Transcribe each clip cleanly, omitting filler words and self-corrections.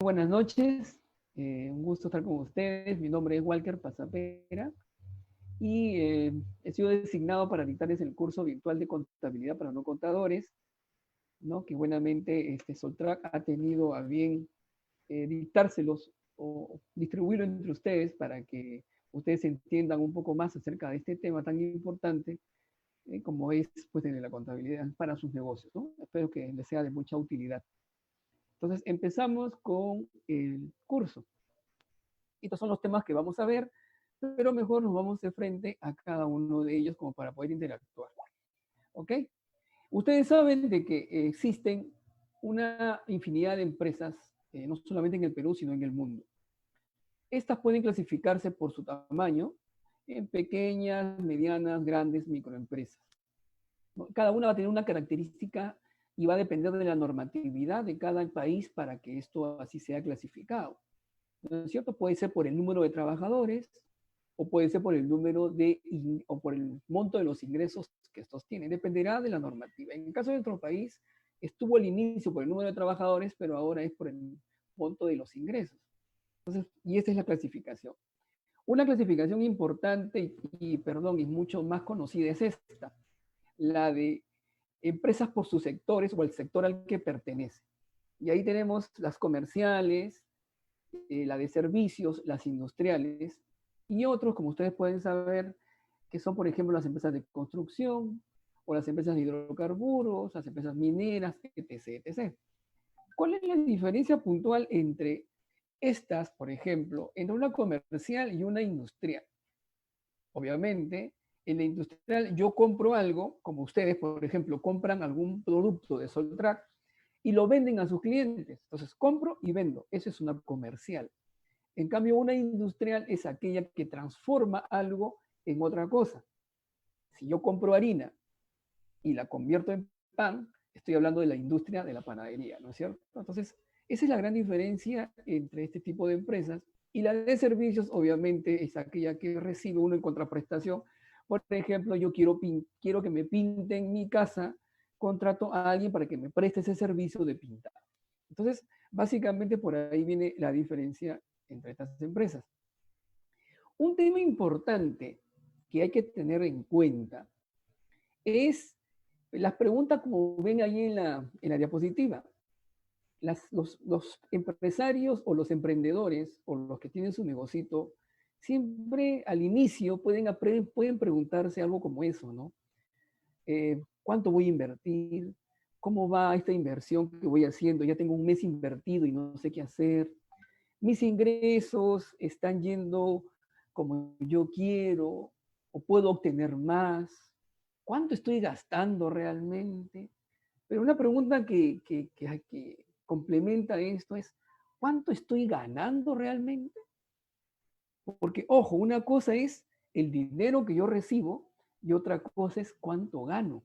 Buenas noches, un gusto estar con ustedes. Mi nombre es Walker Pasapera y he sido designado para dictarles el curso virtual de contabilidad para no contadores, ¿no? Que buenamente Soltrac ha tenido a bien dictárselos o distribuirlo entre ustedes para que ustedes entiendan un poco más acerca de este tema tan importante como es pues, de la contabilidad para sus negocios, ¿no? Espero que les sea de mucha utilidad. Entonces, empezamos con el curso. Estos son los temas que vamos a ver, pero mejor nos vamos de frente a cada uno de ellos como para poder interactuar. ¿Ok? Ustedes saben de que existen una infinidad de empresas, no solamente en el Perú, sino en el mundo. Estas pueden clasificarse por su tamaño en pequeñas, medianas, grandes, microempresas. Cada una va a tener una característica y va a depender de la normatividad de cada país para que esto así sea clasificado. ¿No es cierto? Puede ser por el número de trabajadores o puede ser por el número de o por el monto de los ingresos que estos tienen. Dependerá de la normativa. En el caso de nuestro país, estuvo al inicio por el número de trabajadores, pero ahora es por el monto de los ingresos. Entonces, y esta es la clasificación. Una clasificación importante perdón, y mucho más conocida es esta, la de empresas por sus sectores o el sector al que pertenece. Y ahí tenemos las comerciales, la de servicios, las industriales, y otros, como ustedes pueden saber, que son, por ejemplo, las empresas de construcción, o las empresas de hidrocarburos, las empresas mineras, etc., etc. ¿Cuál es la diferencia puntual entre estas, por ejemplo, entre una comercial y una industrial? Obviamente, en la industrial yo compro algo, como ustedes, por ejemplo, compran algún producto de Soltrac y lo venden a sus clientes. Entonces, compro y vendo. Eso es una comercial. En cambio, una industrial es aquella que transforma algo en otra cosa. Si yo compro harina y la convierto en pan, estoy hablando de la industria de la panadería, ¿no es cierto? Entonces, esa es la gran diferencia entre este tipo de empresas. Y la de servicios, obviamente, es aquella que recibe uno en contraprestación. Por ejemplo, yo quiero que me pinten mi casa, contrato a alguien para que me preste ese servicio de pintar. Entonces, básicamente por ahí viene la diferencia entre estas empresas. Un tema importante que hay que tener en cuenta es las preguntas como ven ahí en la diapositiva. Los empresarios o los emprendedores o los que tienen su negocito, siempre al inicio pueden preguntarse algo como eso, ¿no? ¿Cuánto voy a invertir? ¿Cómo va esta inversión que voy haciendo? Ya tengo un mes invertido y no sé qué hacer. Mis ingresos están yendo como yo quiero o puedo obtener más. ¿Cuánto estoy gastando realmente? Pero una pregunta que complementa esto es, ¿cuánto estoy ganando realmente? Porque, ojo, una cosa es el dinero que yo recibo y otra cosa es cuánto gano.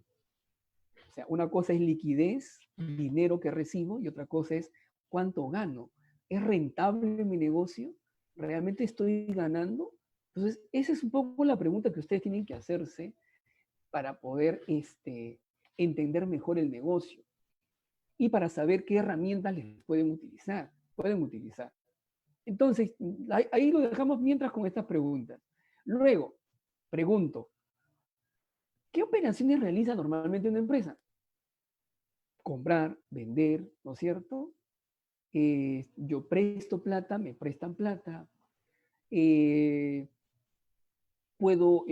O sea, una cosa es liquidez, dinero que recibo, y otra cosa es cuánto gano. ¿Es rentable mi negocio? ¿Realmente estoy ganando? Entonces, esa es un poco la pregunta que ustedes tienen que hacerse para poder entender mejor el negocio y para saber qué herramientas les pueden utilizar. Entonces, ahí lo dejamos mientras con estas preguntas. Luego, pregunto, ¿qué operaciones realiza normalmente una empresa? Comprar, vender, ¿no es cierto? Yo presto plata, me prestan plata, puedo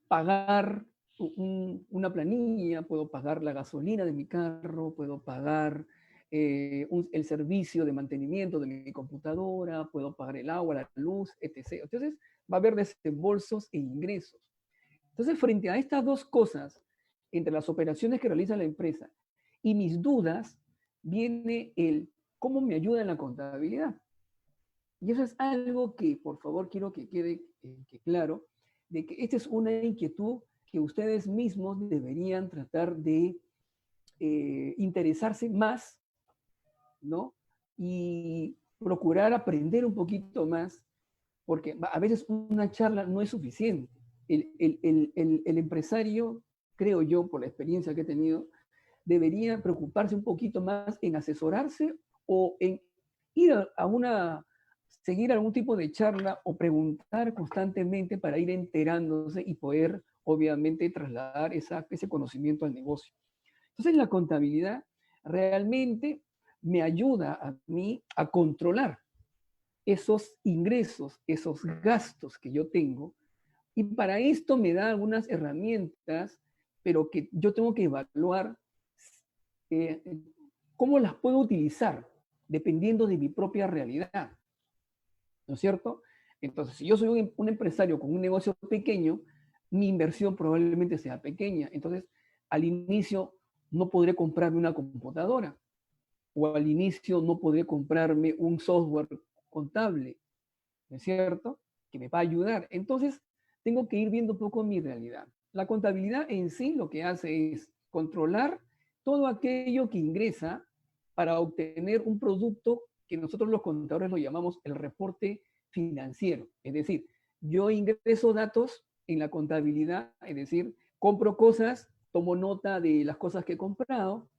pagar una planilla, puedo pagar la gasolina de mi carro, puedo pagar el servicio de mantenimiento de mi computadora, puedo pagar el agua, la luz, etc. Entonces va a haber desembolsos e ingresos. Entonces, frente a estas dos cosas, entre las operaciones que realiza la empresa y mis dudas, viene el cómo me ayuda en la contabilidad. Y eso es algo que, por favor, quiero que quede claro, de que esta es una inquietud que ustedes mismos deberían tratar de interesarse más, ¿no? Y procurar aprender un poquito más, porque a veces una charla no es suficiente. El empresario, creo yo, por la experiencia que he tenido, debería preocuparse un poquito más en asesorarse o en ir seguir algún tipo de charla o preguntar constantemente para ir enterándose y poder, obviamente, trasladar ese conocimiento al negocio. Entonces, la contabilidad realmente me ayuda a mí a controlar esos ingresos, esos gastos que yo tengo, y para esto me da algunas herramientas, pero que yo tengo que evaluar eh, cómo las puedo utilizar dependiendo de mi propia realidad, ¿no es cierto? Entonces, si yo soy un empresario con un negocio pequeño, mi inversión probablemente sea pequeña. Entonces, al inicio no podré comprarme una computadora, o al inicio no podré comprarme un software contable, ¿no es cierto? Que me va a ayudar. Entonces, tengo que ir viendo un poco mi realidad. La contabilidad en sí lo que hace es controlar todo aquello que ingresa para obtener un producto que nosotros los contadores lo llamamos el reporte financiero. Es decir, yo ingreso datos en la contabilidad, es decir, compro cosas, tomo nota de las cosas que he comprado,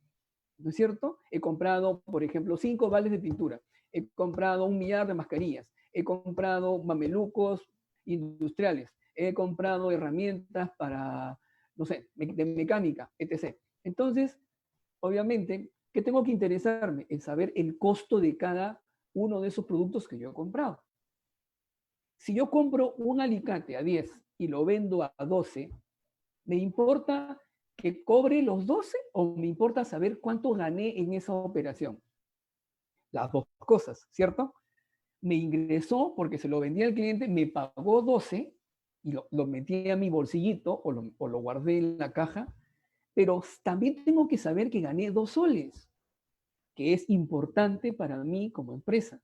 ¿no es cierto? He comprado, por ejemplo, 5 vales de pintura, he comprado 1 millar de mascarillas, he comprado mamelucos industriales, he comprado herramientas para, no sé, de mecánica, etc. Entonces, obviamente, ¿qué tengo que interesarme? En saber el costo de cada uno de esos productos que yo he comprado. Si yo compro un alicate a 10 y lo vendo a 12, ¿me importa que cobre los 12 o me importa saber cuánto gané en esa operación? Las dos cosas, ¿cierto? Me ingresó porque se lo vendí al cliente, me pagó 12 y lo metí a mi bolsillito o lo guardé en la caja, pero también tengo que saber que gané 2 soles, que es importante para mí como empresa.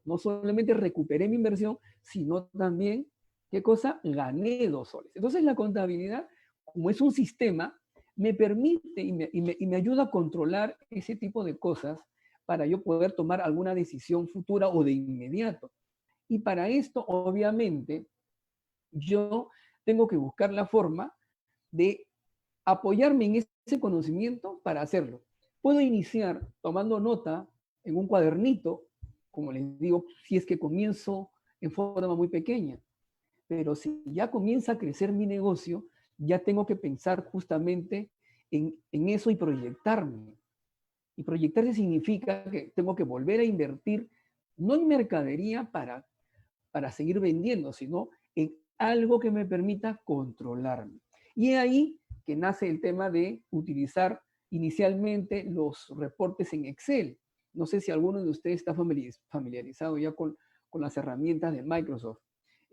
No solamente recuperé mi inversión, sino también, ¿qué cosa? Gané 2 soles. Entonces la contabilidad, como es un sistema, me permite y me ayuda a controlar ese tipo de cosas para yo poder tomar alguna decisión futura o de inmediato. Y para esto, obviamente, yo tengo que buscar la forma de apoyarme en ese conocimiento para hacerlo. Puedo iniciar tomando nota en un cuadernito, como les digo, si es que comienzo en forma muy pequeña, pero si ya comienza a crecer mi negocio, ya tengo que pensar justamente en eso y proyectarme. Y proyectarse significa que tengo que volver a invertir, no en mercadería para seguir vendiendo, sino en algo que me permita controlarme. Y es ahí que nace el tema de utilizar inicialmente los reportes en Excel. No sé si alguno de ustedes está familiarizado ya con las herramientas de Microsoft.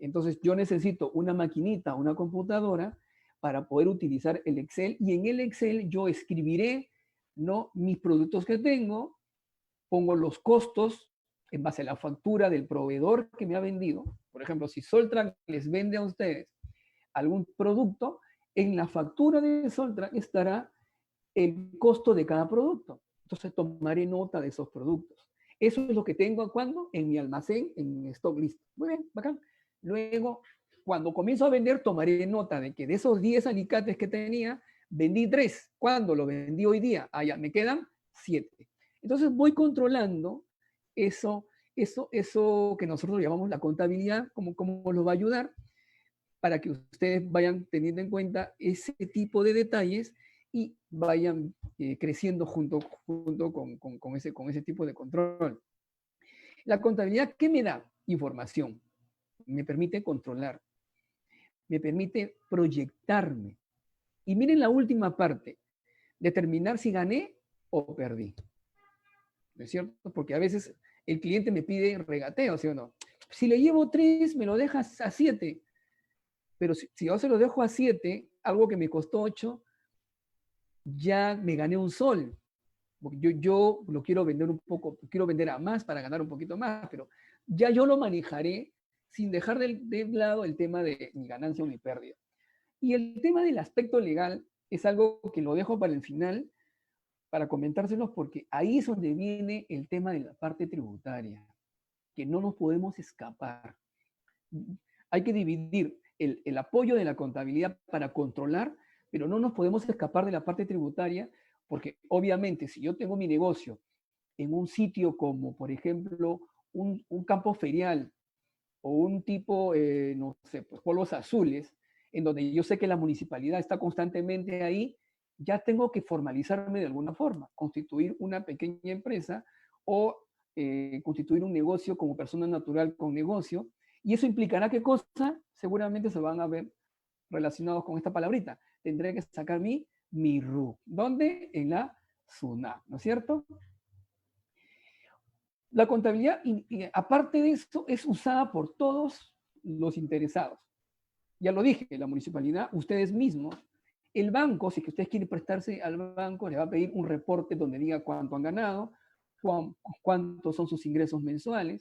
Entonces yo necesito una maquinita, una computadora para poder utilizar el Excel, y en el Excel yo escribiré, ¿no?, mis productos que tengo, pongo los costos en base a la factura del proveedor que me ha vendido. Por ejemplo, si Soltran les vende a ustedes algún producto, en la factura de Soltran estará el costo de cada producto. Entonces tomaré nota de esos productos. Eso es lo que tengo cuando en mi almacén, en mi stock list. Muy bien, bacán. Luego, cuando comienzo a vender, tomaré nota de que de esos 10 alicates que tenía, vendí 3. ¿Cuándo lo vendí hoy día? Ah, ya, me quedan 7. Entonces voy controlando eso que nosotros llamamos la contabilidad, cómo lo va a ayudar para que ustedes vayan teniendo en cuenta ese tipo de detalles y vayan creciendo junto con ese tipo de control. La contabilidad, ¿qué me da? Información. Me permite controlar, me permite proyectarme. Y miren la última parte, determinar si gané o perdí. ¿No es cierto? Porque a veces el cliente me pide regateo, ¿sí o no? Si le llevo 3, me lo dejas a 7. Pero si yo se lo dejo a 7, algo que me costó 8, ya me gané 1 sol. Yo lo quiero vender un poco, quiero vender a más para ganar un poquito más, pero ya yo lo manejaré sin dejar de lado el tema de mi ganancia o mi pérdida. Y el tema del aspecto legal es algo que lo dejo para el final, para comentárselos, porque ahí es donde viene el tema de la parte tributaria, que no nos podemos escapar. Hay que dividir el apoyo de la contabilidad para controlar, pero no nos podemos escapar de la parte tributaria, porque obviamente si yo tengo mi negocio en un sitio como, por ejemplo, un campo ferial o un tipo, no sé, pues polvos azules, en donde yo sé que la municipalidad está constantemente ahí, ya tengo que formalizarme de alguna forma, constituir una pequeña empresa o constituir un negocio como persona natural con negocio. Y eso implicará qué cosa, seguramente se van a ver relacionados con esta palabrita. Tendré que sacar mi RU. ¿Dónde? En la SUNAT, ¿no es cierto? La contabilidad, y aparte de esto, es usada por todos los interesados. Ya lo dije, la municipalidad, ustedes mismos, el banco, si que ustedes quieren prestarse al banco, le va a pedir un reporte donde diga cuánto han ganado, cuántos son sus ingresos mensuales,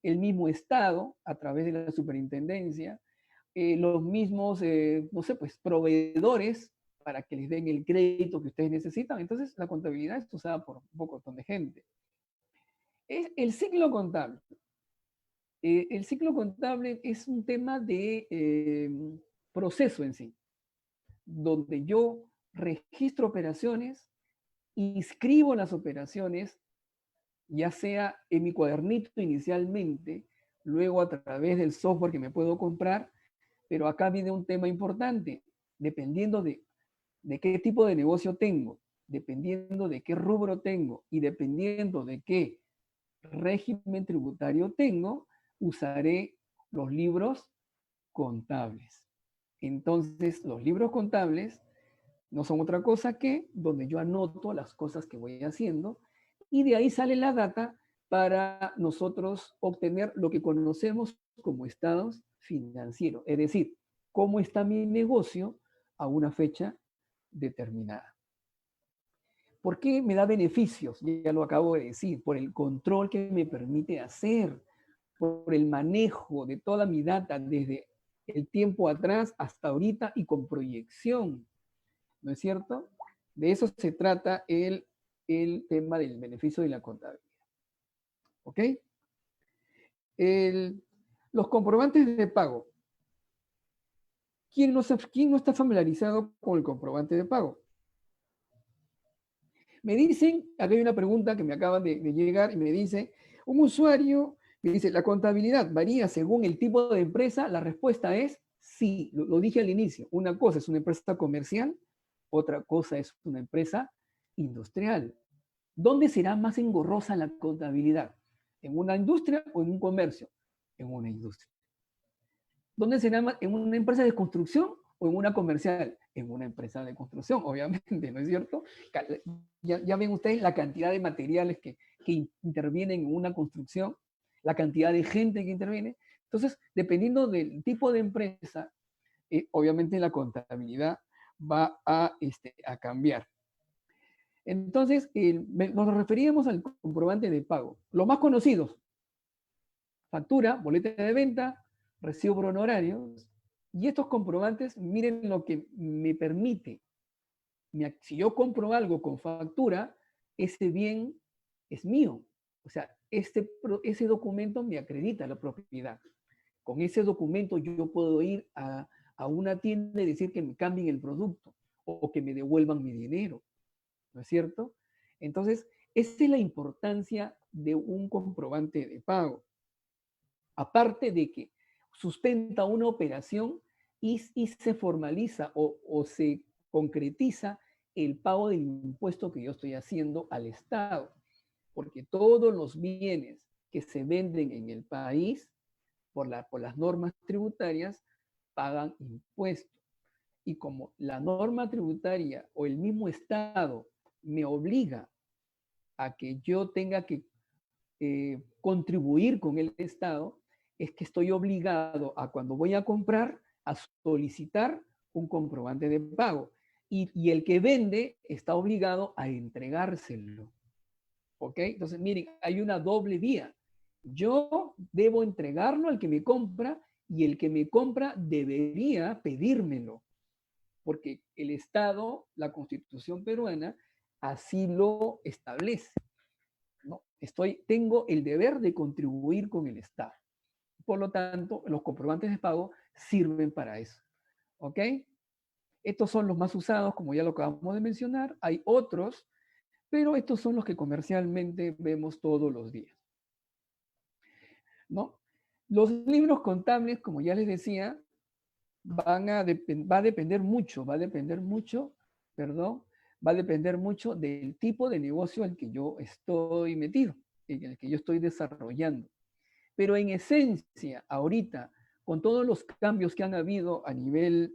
el mismo Estado, a través de la superintendencia, los mismos, no sé, pues proveedores para que les den el crédito que ustedes necesitan. Entonces, la contabilidad es usada por un montón de gente. Es el ciclo contable. El ciclo contable es un tema de proceso en sí, donde yo registro operaciones, inscribo las operaciones, ya sea en mi cuadernito inicialmente, luego a través del software que me puedo comprar, pero acá viene un tema importante, dependiendo de qué tipo de negocio tengo, dependiendo de qué rubro tengo y dependiendo de qué régimen tributario tengo, usaré los libros contables. Entonces, los libros contables no son otra cosa que donde yo anoto las cosas que voy haciendo y de ahí sale la data para nosotros obtener lo que conocemos como estados financieros, es decir, cómo está mi negocio a una fecha determinada. ¿Por qué me da beneficios? Ya lo acabo de decir, por el control que me permite hacer, por el manejo de toda mi data desde el tiempo atrás hasta ahorita y con proyección, ¿no es cierto? De eso se trata el tema del beneficio de la contabilidad. ¿Ok? Los comprobantes de pago. ¿Quién no está familiarizado con el comprobante de pago? Me dicen, acá hay una pregunta que me acaba de llegar y me dice, un usuario me dice, ¿la contabilidad varía según el tipo de empresa? La respuesta es sí, lo dije al inicio. Una cosa es una empresa comercial, otra cosa es una empresa industrial. ¿Dónde será más engorrosa la contabilidad? ¿En una industria o en un comercio? En una industria. ¿Dónde será más? ¿En una empresa de construcción o en una comercial? En una empresa de construcción, obviamente, ¿no es cierto? Ya ven ustedes la cantidad de materiales que intervienen en una construcción, la cantidad de gente que interviene. Entonces, dependiendo del tipo de empresa, obviamente la contabilidad va a cambiar. Entonces, nos referíamos al comprobante de pago. Los más conocidos, factura, boleta de venta, recibo por honorarios. Y estos comprobantes, miren lo que me permite. Si yo compro algo con factura, ese bien es mío. O sea, ese documento me acredita la propiedad. Con ese documento yo puedo ir a una tienda y decir que me cambien el producto o que me devuelvan mi dinero. ¿No es cierto? Entonces, esa es la importancia de un comprobante de pago. Aparte de que sustenta una operación y se formaliza o se concretiza el pago del impuesto que yo estoy haciendo al Estado. Porque todos los bienes que se venden en el país, por las normas tributarias, pagan impuestos. Y como la norma tributaria o el mismo Estado me obliga a que yo tenga que contribuir con el Estado, es que estoy obligado a cuando voy a comprar a solicitar un comprobante de pago. Y el que vende está obligado a entregárselo. ¿Ok? Entonces, miren, hay una doble vía. Yo debo entregarlo al que me compra y el que me compra debería pedírmelo, porque el Estado, la Constitución peruana, así lo establece. ¿No? Tengo el deber de contribuir con el Estado. Por lo tanto, los comprobantes de pago sirven para eso. ¿Ok? Estos son los más usados, como ya lo acabamos de mencionar. Hay otros, pero estos son los que comercialmente vemos todos los días, ¿no? Los libros contables, como ya les decía, va a depender mucho, perdón, va a depender mucho del tipo de negocio al que yo estoy metido, en el que yo estoy desarrollando. Pero en esencia, ahorita, con todos los cambios que han habido a nivel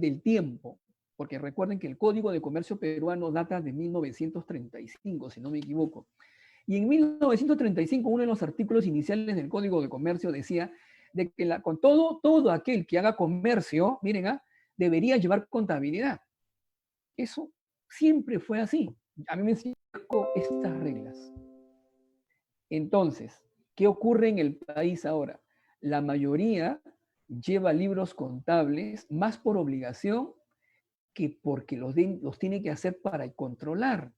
del tiempo, porque recuerden que el Código de Comercio peruano data de 1935, si no me equivoco. Y en 1935, uno de los artículos iniciales del Código de Comercio decía de que con todo aquel que haga comercio, miren, debería llevar contabilidad. Eso siempre fue así. A mí me enseñó estas reglas. Entonces, ¿qué ocurre en el país ahora? La mayoría lleva libros contables más por obligación que porque los tiene que hacer para controlar.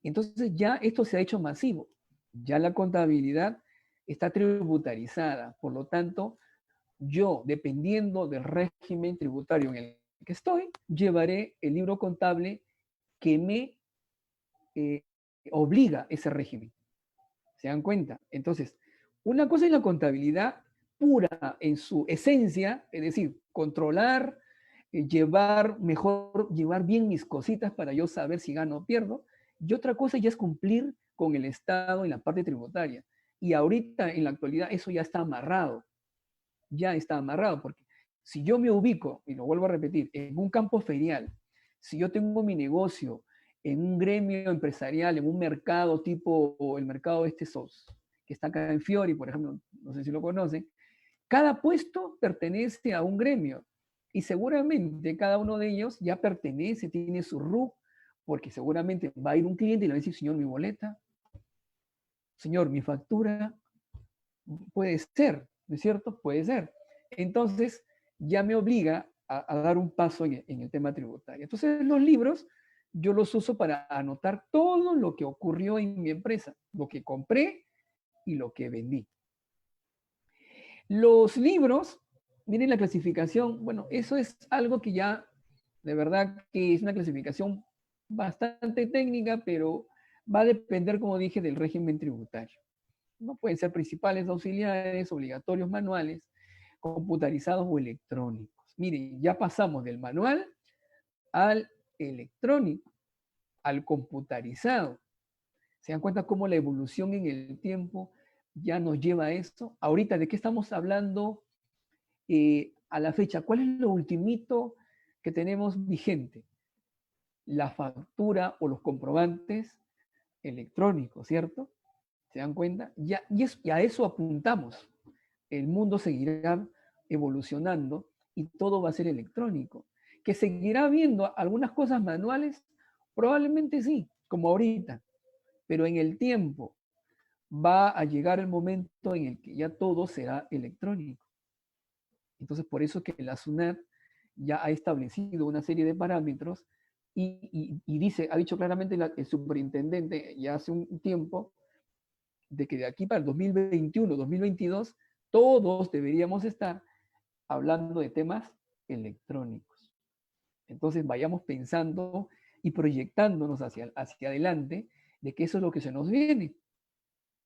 Entonces ya esto se ha hecho masivo. Ya la contabilidad está tributarizada. Por lo tanto, yo, dependiendo del régimen tributario en el que estoy, llevaré el libro contable que me eh, obliga ese régimen. ¿Se dan cuenta? Entonces, una cosa es la contabilidad pura en su esencia, es decir, controlar, llevar bien mis cositas para yo saber si gano o pierdo. Y otra cosa ya es cumplir con el Estado en la parte tributaria. Y ahorita, en la actualidad, eso ya está amarrado, porque si yo me ubico, y lo vuelvo a repetir, en un campo ferial, si yo tengo mi negocio en un gremio empresarial, en un mercado tipo el mercado SOS, que está acá en Fiori, por ejemplo, no sé si lo conocen, cada puesto pertenece a un gremio y seguramente cada uno de ellos ya pertenece, tiene su RUC, porque seguramente va a ir un cliente y le va a decir, señor, mi boleta, señor, mi factura, puede ser, ¿no es cierto? Puede ser. Entonces, ya me obliga a dar un paso en el tema tributario. Entonces, los libros yo los uso para anotar todo lo que ocurrió en mi empresa, lo que compré y lo que vendí. Los libros, miren la clasificación, bueno, eso es algo que ya, de verdad que es una clasificación bastante técnica, pero va a depender, como dije, del régimen tributario. No pueden ser principales, auxiliares, obligatorios, manuales, computarizados o electrónicos. Miren, ya pasamos del manual al electrónico, al computarizado. ¿Se dan cuenta cómo la evolución en el tiempo ya nos lleva a esto? Ahorita, ¿de qué estamos hablando a la fecha? ¿Cuál es lo ultimito que tenemos vigente? La factura o los comprobantes electrónicos, ¿cierto? ¿Se dan cuenta? Y a eso apuntamos. El mundo seguirá evolucionando y todo va a ser electrónico. ¿Que seguirá habiendo algunas cosas manuales? Probablemente sí, como ahorita, pero en el tiempo va a llegar el momento en el que ya todo será electrónico. Entonces, por eso que la SUNAT ya ha establecido una serie de parámetros y dice, ha dicho claramente el superintendente ya hace un tiempo, de que de aquí para el 2021, 2022, todos deberíamos estar hablando de temas electrónicos. Entonces vayamos pensando y proyectándonos hacia adelante de que eso es lo que se nos viene.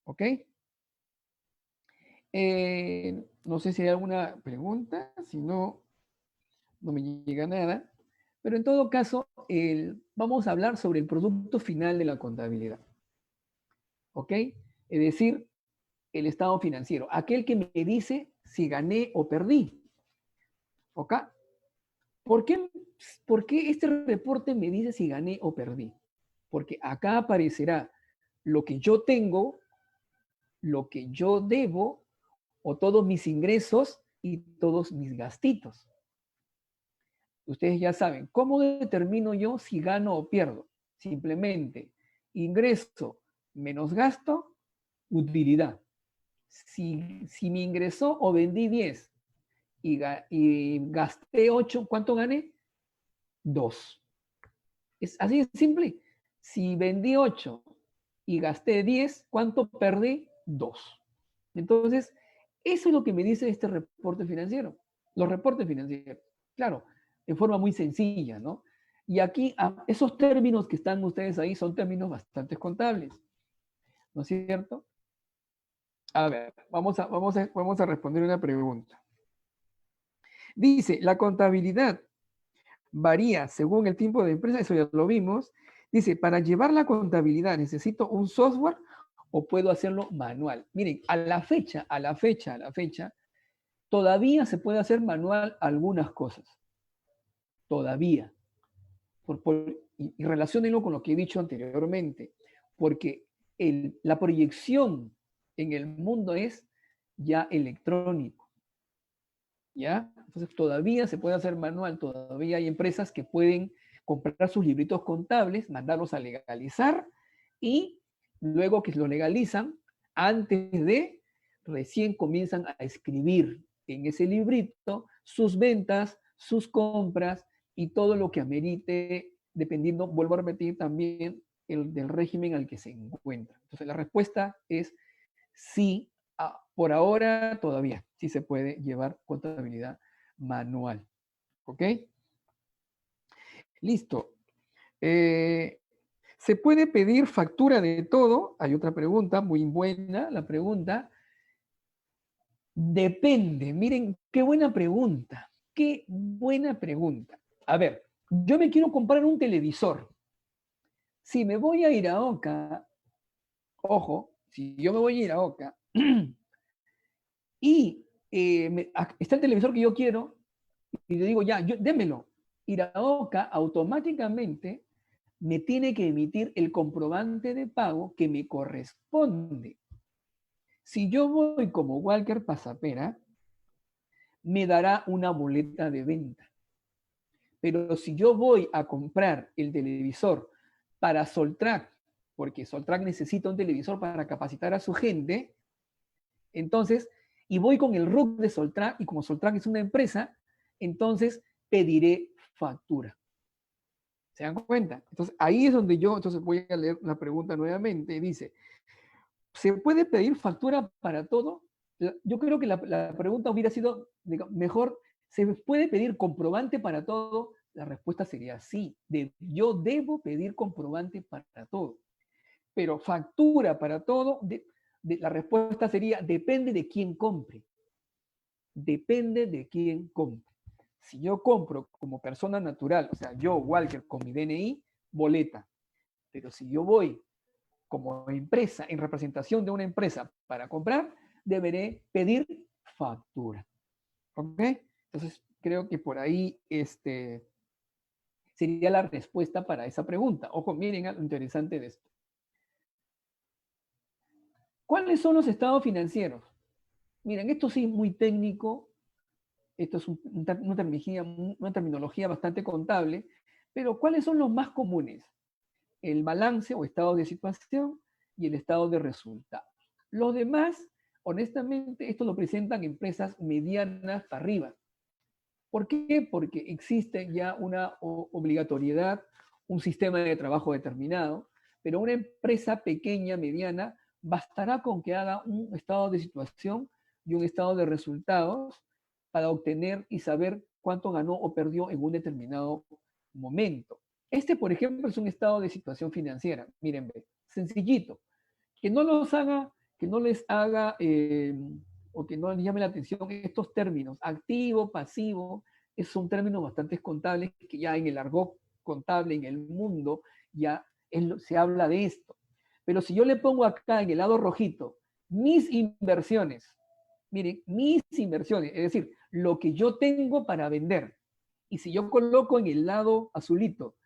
¿Ok? No sé si hay alguna pregunta, si no, no me llega nada. Pero en todo caso, vamos a hablar sobre el producto final de la contabilidad. ¿Ok? Es decir, el estado financiero, aquel que me dice si gané o perdí. ¿Ok? ¿Por qué este reporte me dice si gané o perdí? Porque acá aparecerá lo que yo tengo, lo que yo debo, o todos mis ingresos y todos mis gastitos. Ustedes ya saben, ¿cómo determino yo si gano o pierdo? Simplemente ingreso menos gasto, utilidad. Si me ingresó o vendí 10 y gasté 8, ¿cuánto gané? 2. Es así de simple. Si vendí 8 y gasté 10, ¿cuánto perdí? 2. Entonces, eso es lo que me dice este reporte financiero. Los reportes financieros. Claro, en forma muy sencilla, ¿no? Y aquí, esos términos que están ustedes ahí son términos bastante contables, ¿no es cierto? A ver, vamos a responder una pregunta. Dice, la contabilidad varía según el tipo de empresa, eso ya lo vimos. Dice, para llevar la contabilidad, ¿necesito un software o puedo hacerlo manual? Miren, a la fecha, todavía se puede hacer manual algunas cosas. Todavía. Y relaciónenlo con lo que he dicho anteriormente, porque la proyección en el mundo es ya electrónico, ¿ya? Entonces todavía se puede hacer manual, todavía hay empresas que pueden comprar sus libritos contables, mandarlos a legalizar y luego que lo legalizan, antes de, recién comienzan a escribir en ese librito sus ventas, sus compras y todo lo que amerite, dependiendo, vuelvo a repetir también, del régimen al que se encuentra. Entonces la respuesta es sí, por ahora todavía sí se puede llevar contabilidad manual. ¿Ok? Listo. ¿Se puede pedir factura de todo? Hay otra pregunta muy buena. La pregunta depende. Miren, qué buena pregunta. Qué buena pregunta. A ver, yo me quiero comprar un televisor. Si me voy a ir a Oca, ojo, si yo me voy a ir a Oca y está el televisor que yo quiero, y le digo, ya, démelo. Iraoka automáticamente me tiene que emitir el comprobante de pago que me corresponde. Si yo voy como Walker Pasapera, me dará una boleta de venta. Pero si yo voy a comprar el televisor para Soltrack, porque Soltrack necesita un televisor para capacitar a su gente, entonces, y voy con el RUC de Soltrack, y como Soltrack es una empresa, entonces pediré factura. ¿Se dan cuenta? Entonces, ahí es donde yo, entonces voy a leer la pregunta nuevamente. Dice, ¿se puede pedir factura para todo? Yo creo que la pregunta hubiera sido mejor, ¿se puede pedir comprobante para todo? La respuesta sería sí. Yo debo pedir comprobante para todo. Pero factura para todo, la respuesta sería, depende de quién compre. Depende de quién compre. Si yo compro como persona natural, o sea, yo, Walker, con mi DNI, boleta. Pero si yo voy como empresa, en representación de una empresa para comprar, deberé pedir factura. ¿Ok? Entonces, creo que por ahí sería la respuesta para esa pregunta. Ojo, miren lo interesante de esto. ¿Cuáles son los estados financieros? Miren, esto sí es muy técnico, esto es una terminología bastante contable, pero ¿cuáles son los más comunes? El balance o estado de situación y el estado de resultados. Los demás, honestamente, esto lo presentan empresas medianas para arriba. ¿Por qué? Porque existe ya una obligatoriedad, un sistema de trabajo determinado, pero una empresa pequeña, mediana, bastará con que haga un estado de situación y un estado de resultados para obtener y saber cuánto ganó o perdió en un determinado momento. Por ejemplo, es un estado de situación financiera. Miren, sencillito. Que no los haga, que no les haga o que no les llame la atención estos términos, activo, pasivo, son términos bastante contables que ya en el argot contable, en el mundo, ya se habla de esto. Pero si yo le pongo acá en el lado rojito, mis inversiones, miren, mis inversiones, es decir, lo que yo tengo para vender, y si yo coloco en el lado azulito,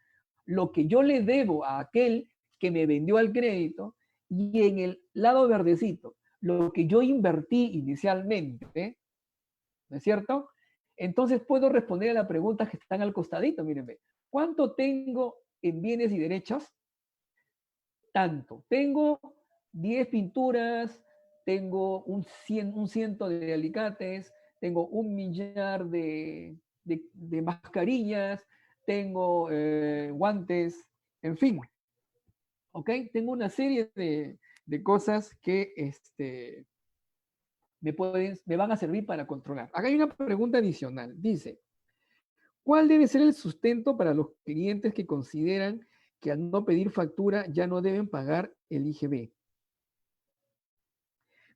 lo que yo le debo a aquel que me vendió al crédito, y en el lado verdecito, lo que yo invertí inicialmente, ¿no es cierto? Entonces puedo responder a las preguntas que están al costadito, mírenme. ¿Cuánto tengo en bienes y derechos? Tanto. Tengo 10 pinturas, tengo un ciento de alicates, tengo 1 millar de mascarillas, tengo guantes, en fin. ¿Ok? Tengo una serie de cosas que me van a servir para controlar. Acá hay una pregunta adicional. Dice, ¿Cuál debe ser el sustento para los clientes que consideran que al no pedir factura ya no deben pagar el IGB?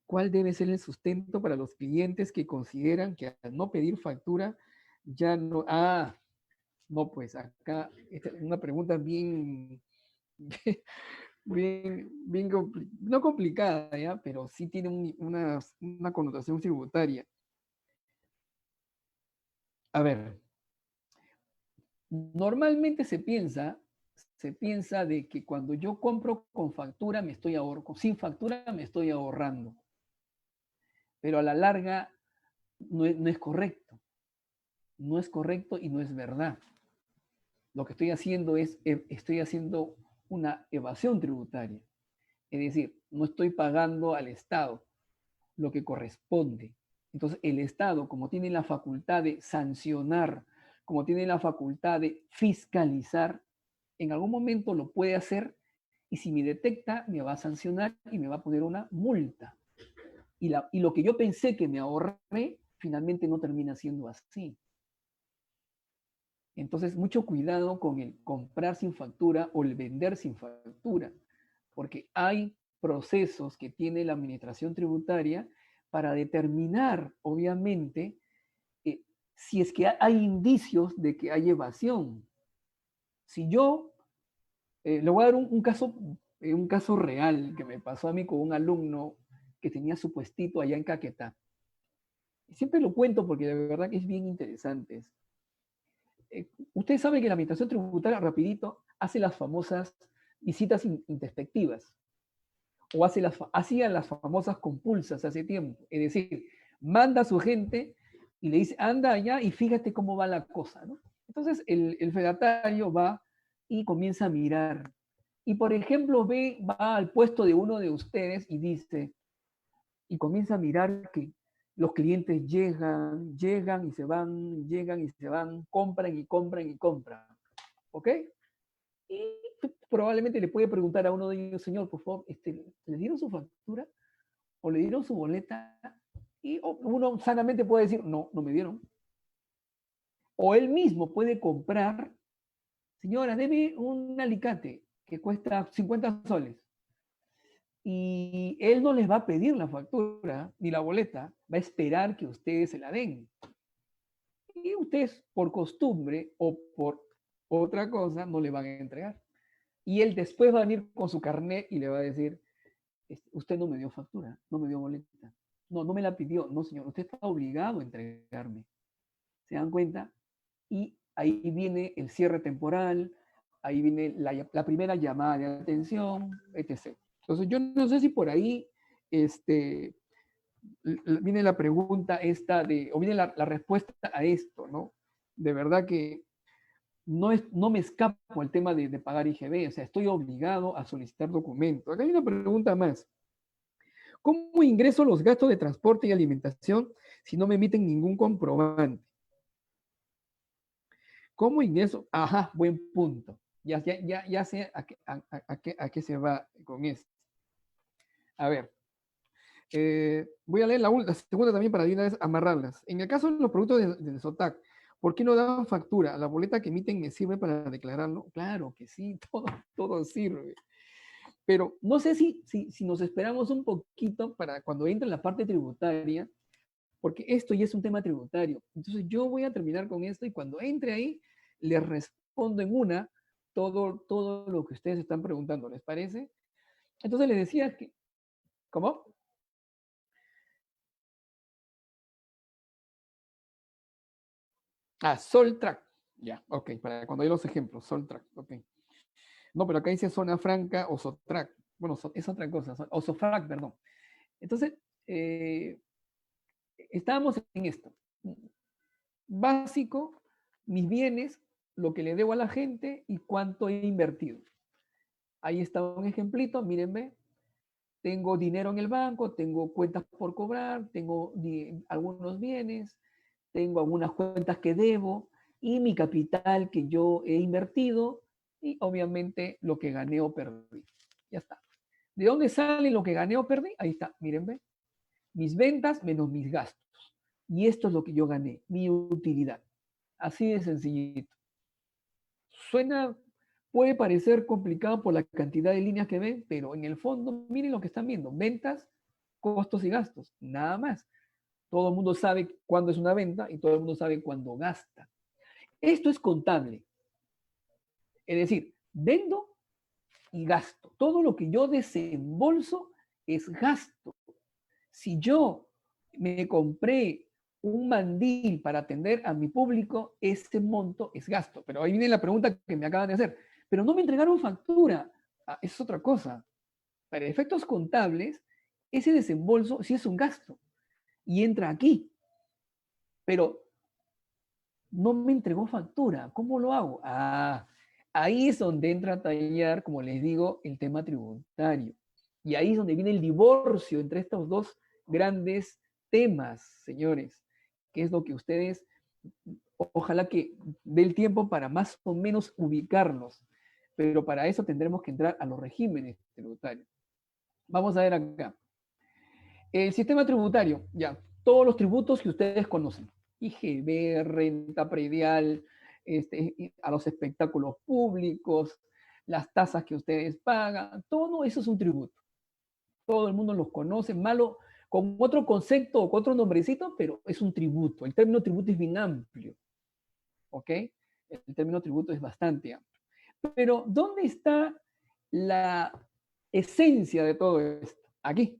¿Cuál debe ser el sustento para los clientes que consideran que al no pedir factura ya no... Ah, no, pues acá esta es una pregunta bien, bien no complicada, ¿ya? Pero sí tiene una connotación tributaria. A ver, normalmente se piensa de que cuando yo compro con factura me estoy ahorrando, sin factura me estoy ahorrando. Pero a la larga no es correcto. No es correcto y no es verdad. Lo que estoy haciendo es, estoy haciendo una evasión tributaria. Es decir, no estoy pagando al Estado lo que corresponde. Entonces, el Estado, como tiene la facultad de sancionar, como tiene la facultad de fiscalizar, en algún momento lo puede hacer y si me detecta, me va a sancionar y me va a poner una multa. Y lo que yo pensé que me ahorré, finalmente no termina siendo así. Entonces, mucho cuidado con el comprar sin factura o el vender sin factura, porque hay procesos que tiene la administración tributaria para determinar, obviamente, si es que hay indicios de que hay evasión. Si yo, le voy a dar un caso real que me pasó a mí con un alumno que tenía su puestito allá en Caquetá. Y siempre lo cuento porque de verdad que es bien interesante. Ustedes saben que la administración tributaria, rapidito, hace las famosas visitas introspectivas o hacía las famosas compulsas hace tiempo. Es decir, manda a su gente y le dice, anda allá y fíjate cómo va la cosa, ¿no? Entonces el fedatario va y comienza a mirar. Y por ejemplo, va al puesto de uno de ustedes y dice, y comienza a mirar que los clientes llegan y se van, llegan y se van, compran y compran y compran. ¿Ok? Y probablemente le puede preguntar a uno de ellos, señor, por favor, ¿le dieron su factura? ¿O le dieron su boleta? Y uno sanamente puede decir, no, no me dieron. O él mismo puede comprar, señora, debe un alicate que cuesta 50 soles. Y él no les va a pedir la factura ni la boleta, va a esperar que ustedes se la den. Y ustedes, por costumbre o por otra cosa, no le van a entregar. Y él después va a venir con su carnet y le va a decir, usted no me dio factura, no me dio boleta. No, no me la pidió. No, señor, usted está obligado a entregarme. ¿Se dan cuenta? Y ahí viene el cierre temporal, ahí viene la primera llamada de atención, etc. Entonces, yo no sé si por ahí viene la pregunta esta o viene la respuesta a esto, ¿no? De verdad que no me escapo al tema de pagar IGB, o sea, estoy obligado a solicitar documentos. Acá hay una pregunta más. ¿Cómo ingreso los gastos de transporte y alimentación si no me emiten ningún comprobante? ¿Cómo ingreso? Ajá, buen punto. Ya sé a qué se va con esto. A ver, voy a leer la segunda también para de una vez amarrarlas. En el caso de los productos de SOTAC, ¿por qué no daban factura? ¿La boleta que emiten me sirve para declararlo? Claro que sí, todo sirve. Pero no sé si nos esperamos un poquito para cuando entre en la parte tributaria, porque esto ya es un tema tributario. Entonces yo voy a terminar con esto y cuando entre ahí, les respondo en una todo lo que ustedes están preguntando, ¿les parece? Entonces les decía que, ¿cómo? Ah, Soltrack. Ya, ok, para cuando hay los ejemplos, Soltrack, ok. No, pero acá dice zona franca o Sotrack. Bueno, es otra cosa, o Sofrac, perdón. Entonces, estábamos en esto. Básico, mis bienes, lo que le debo a la gente y cuánto he invertido. Ahí está un ejemplito, mírenme. Tengo dinero en el banco, tengo cuentas por cobrar, tengo algunos bienes, tengo algunas cuentas que debo y mi capital que yo he invertido y obviamente lo que gané o perdí. Ya está. ¿De dónde sale lo que gané o perdí? Ahí está, mírenme. Mis ventas menos mis gastos. Y esto es lo que yo gané, mi utilidad. Así de sencillito. Suena, puede parecer complicado por la cantidad de líneas que ven, pero en el fondo, miren lo que están viendo. Ventas, costos y gastos. Nada más. Todo el mundo sabe cuándo es una venta y todo el mundo sabe cuándo gasta. Esto es contable. Es decir, vendo y gasto. Todo lo que yo desembolso es gasto. Si yo me compré un mandil para atender a mi público, ese monto es gasto. Pero ahí viene la pregunta que me acaban de hacer. Pero no me entregaron factura. Ah, es otra cosa. Para efectos contables, ese desembolso sí es un gasto y entra aquí. Pero no me entregó factura. ¿Cómo lo hago? Ah, ahí es donde entra a tallar, como les digo, el tema tributario. Y ahí es donde viene el divorcio entre estos dos grandes temas, señores, que es lo que ustedes, ojalá que dé el tiempo para más o menos ubicarlos, pero para eso tendremos que entrar a los regímenes tributarios. Vamos a ver acá. El sistema tributario, ya, todos los tributos que ustedes conocen. IGB, renta predial, a los espectáculos públicos, las tasas que ustedes pagan, todo eso es un tributo. Todo el mundo los conoce, malo, con otro concepto o con otro nombrecito, pero es un tributo. El término tributo es bien amplio, ¿ok? El término tributo es bastante amplio. Pero, ¿dónde está la esencia de todo esto? Aquí,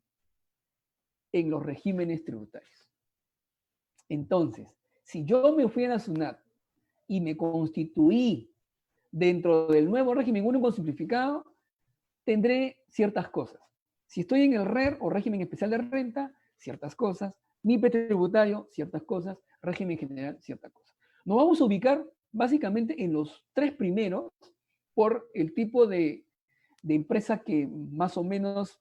en los regímenes tributarios. Entonces, si yo me fui a la SUNAT y me constituí dentro del nuevo régimen único simplificado, tendré ciertas cosas. Si estoy en el RER o régimen especial de renta, ciertas cosas. MIPE tributario, ciertas cosas. Régimen general, ciertas cosas. Nos vamos a ubicar básicamente en los tres primeros por el tipo de empresa que más o menos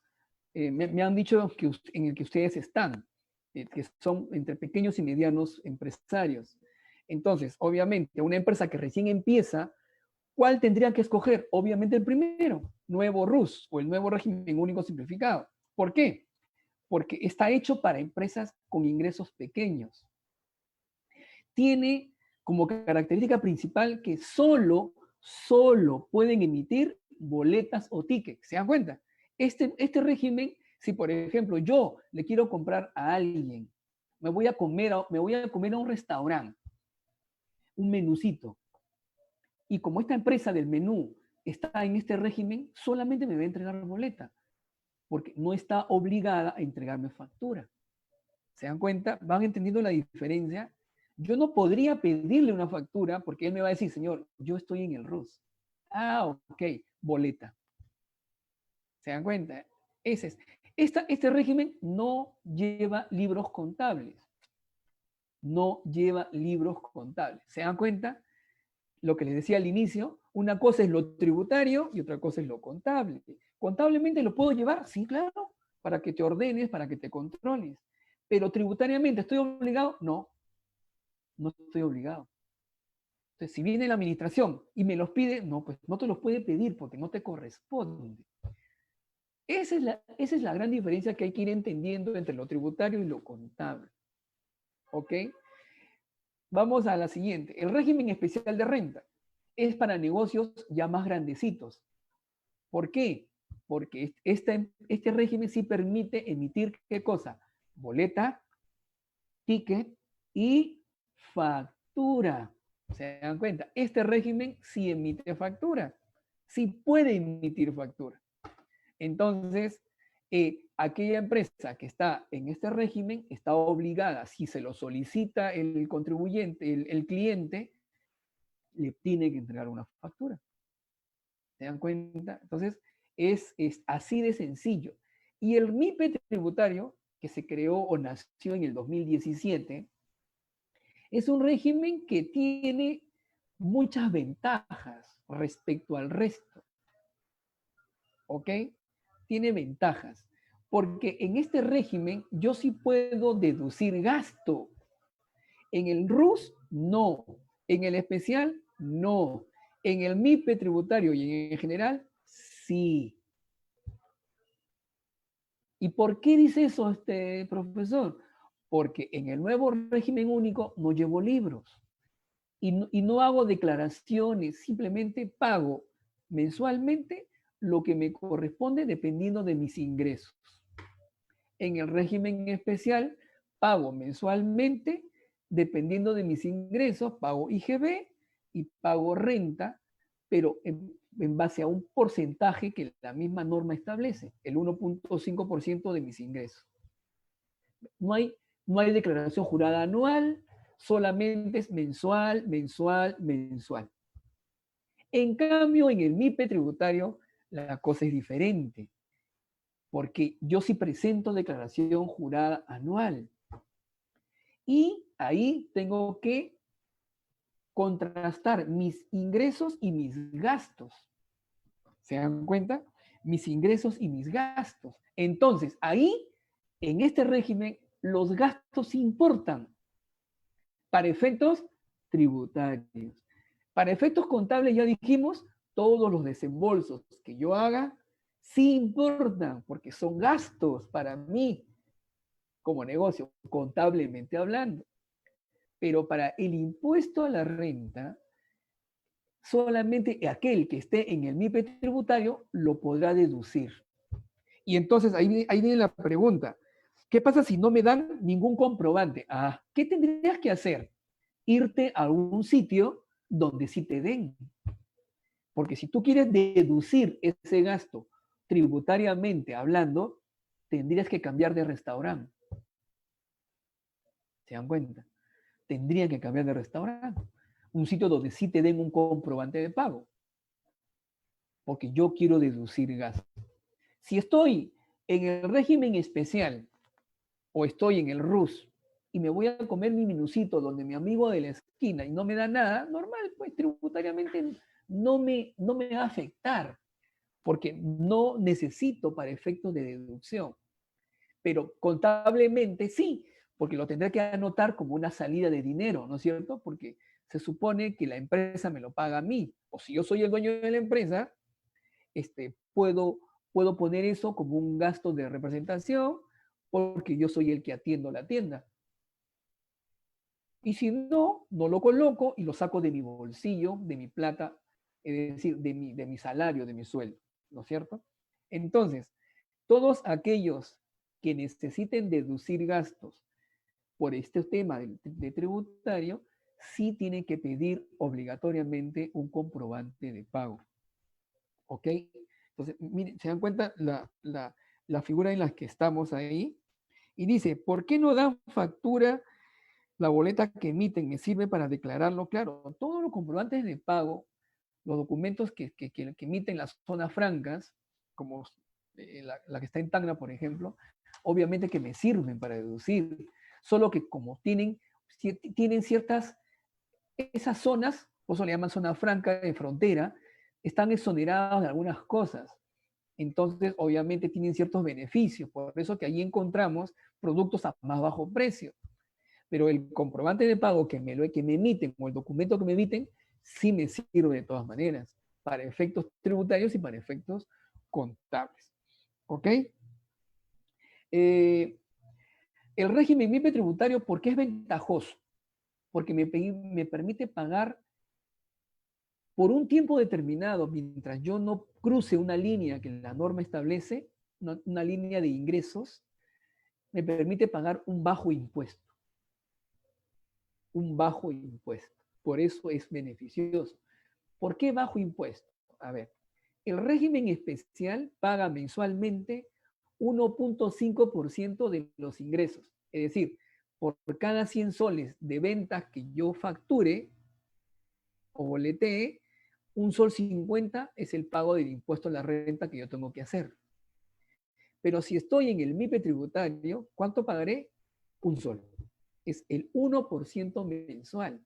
me han dicho que en el que ustedes están, que son entre pequeños y medianos empresarios. Entonces, obviamente, una empresa que recién empieza, ¿cuál tendría que escoger? Obviamente el primero, nuevo RUS o el nuevo régimen único simplificado. ¿Por qué? Porque está hecho para empresas con ingresos pequeños. Tiene como característica principal que solo pueden emitir boletas o tickets. ¿Se dan cuenta? Este régimen, si por ejemplo yo le quiero comprar a alguien, me voy a comer a un restaurante, un menucito, y como esta empresa del menú está en este régimen, solamente me va a entregar boleta, porque no está obligada a entregarme factura. ¿Se dan cuenta? ¿Van entendiendo la diferencia? Yo no podría pedirle una factura porque él me va a decir, señor, yo estoy en el RUS. Ah, ok, boleta. ¿Se dan cuenta? Ese es. Este régimen no lleva libros contables. No lleva libros contables. ¿Se dan cuenta? Lo que les decía al inicio, una cosa es lo tributario y otra cosa es lo contable. ¿Contablemente lo puedo llevar? Sí, claro, para que te ordenes, para que te controles. Pero tributariamente, ¿estoy obligado? No, no estoy obligado. Entonces, si viene la administración y me los pide, no, pues no te los puede pedir porque no te corresponde. Esa es la gran diferencia que hay que ir entendiendo entre lo tributario y lo contable. ¿Ok? Vamos a la siguiente. El régimen especial de renta es para negocios ya más grandecitos. ¿Por qué? Porque este régimen sí permite emitir, ¿qué cosa? Boleta, ticket y factura. ¿Se dan cuenta? Este régimen sí emite factura, sí puede emitir factura. Entonces, aquella empresa que está en este régimen está obligada, si se lo solicita el contribuyente, el cliente, le tiene que entregar una factura. ¿Se dan cuenta? Entonces, es así de sencillo. Y el MIPE tributario, que se creó o nació en el 2017, es un régimen que tiene muchas ventajas respecto al resto. ¿Ok? Tiene ventajas. Porque en este régimen yo sí puedo deducir gasto. En el RUS, no. En el especial, no. En el MIPE tributario y en general, sí. ¿Y por qué dice eso este profesor? Porque en el nuevo régimen único no llevo libros. y no hago declaraciones, simplemente pago mensualmente lo que me corresponde dependiendo de mis ingresos. En el régimen especial, pago mensualmente dependiendo de mis ingresos, pago IGB y pago renta, pero en base a un porcentaje que la misma norma establece, el 1.5% de mis ingresos. No hay, no hay declaración jurada anual, solamente es mensual, mensual, mensual. En cambio, en el MIPE tributario, la cosa es diferente, porque yo sí presento declaración jurada anual. Y ahí tengo que contrastar mis ingresos y mis gastos. ¿Se dan cuenta? Mis ingresos y mis gastos. Entonces, ahí, en este régimen, los gastos importan para efectos tributarios. Para efectos contables, ya dijimos, todos los desembolsos que yo haga sí importan, porque son gastos para mí como negocio, contablemente hablando. Pero para el impuesto a la renta, solamente aquel que esté en el MIPE tributario lo podrá deducir. Y entonces ahí viene la pregunta, ¿qué pasa si no me dan ningún comprobante? ¿Qué tendrías que hacer? Irte a algún sitio donde sí te den. Porque si tú quieres deducir ese gasto tributariamente hablando, tendrías que cambiar de restaurante. ¿Se dan cuenta? Tendrían que cambiar de restaurante. Un sitio donde sí te den un comprobante de pago. Porque yo quiero deducir gasto. Si estoy en el régimen especial o estoy en el RUS y me voy a comer mi minucito donde mi amigo de la esquina y no me da nada, normal, pues tributariamente no me va a afectar, porque no necesito para efectos de deducción. Pero contablemente sí, porque lo tendré que anotar como una salida de dinero, ¿no es cierto? Porque se supone que la empresa me lo paga a mí, o si yo soy el dueño de la empresa, puedo poner eso como un gasto de representación porque yo soy el que atiendo la tienda. Y si no, no lo coloco y lo saco de mi bolsillo, de mi plata, es decir, de mi salario, de mi sueldo, ¿no es cierto? Entonces, todos aquellos que necesiten deducir gastos por este tema de tributario, sí tienen que pedir obligatoriamente un comprobante de pago. ¿Ok? Entonces, miren, se dan cuenta la figura en la que estamos ahí. Y dice, ¿por qué no dan factura? La boleta que emiten me sirve para declararlo. Claro, todos los comprobantes de pago, los documentos que emiten las zonas francas, como la que está en Tacna, por ejemplo, obviamente que me sirven para deducir. Solo que como tienen ciertas, esas zonas, por eso le llaman zona franca de frontera, están exoneradas de algunas cosas. Entonces, obviamente tienen ciertos beneficios. Por eso que ahí encontramos productos a más bajo precio. Pero el comprobante de pago que me emiten o el documento que me emiten sí me sirve de todas maneras para efectos tributarios y para efectos contables. ¿Ok? El régimen MIPE tributario, ¿por qué es ventajoso? Porque me permite pagar por un tiempo determinado, mientras yo no cruce una línea que la norma establece, una línea de ingresos, me permite pagar un bajo impuesto. Un bajo impuesto. Por eso es beneficioso. ¿Por qué bajo impuesto? A ver, el régimen especial paga mensualmente 1.5% de los ingresos. Es decir, por cada 100 soles de ventas que yo facture o boletee, 1,50 sol es el pago del impuesto a la renta que yo tengo que hacer. Pero si estoy en el MIPE tributario, ¿cuánto pagaré? 1 sol. Es el 1% mensual.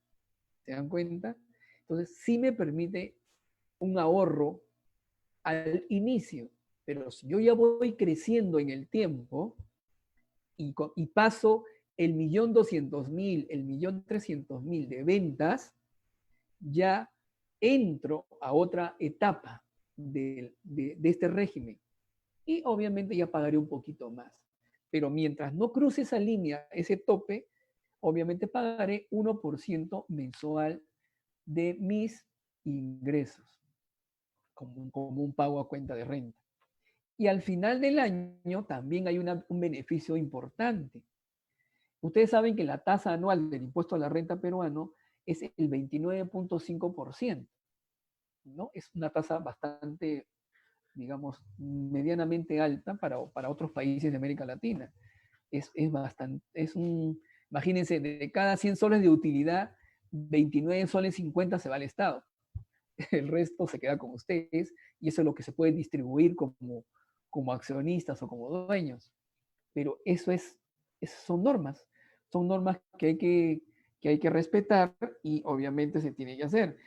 ¿Se dan cuenta? Entonces, sí me permite un ahorro al inicio, pero si yo ya voy creciendo en el tiempo y paso el 1.200.000, el 1.300.000 de ventas, ya entro a otra etapa de este régimen y obviamente ya pagaré un poquito más. Pero mientras no cruce esa línea, ese tope, obviamente pagaré 1% mensual de mis ingresos, como un pago a cuenta de renta. Y al final del año también hay un beneficio importante. Ustedes saben que la tasa anual del impuesto a la renta peruano es el 29.5%, ¿no? Es una tasa bastante, digamos, medianamente alta para otros países de América Latina. Es bastante, imagínense, de cada 100 soles de utilidad, 29 soles 50 se va al Estado. El resto se queda con ustedes y eso es lo que se puede distribuir como accionistas o como dueños. Pero son normas que hay que respetar y obviamente se tiene que hacer.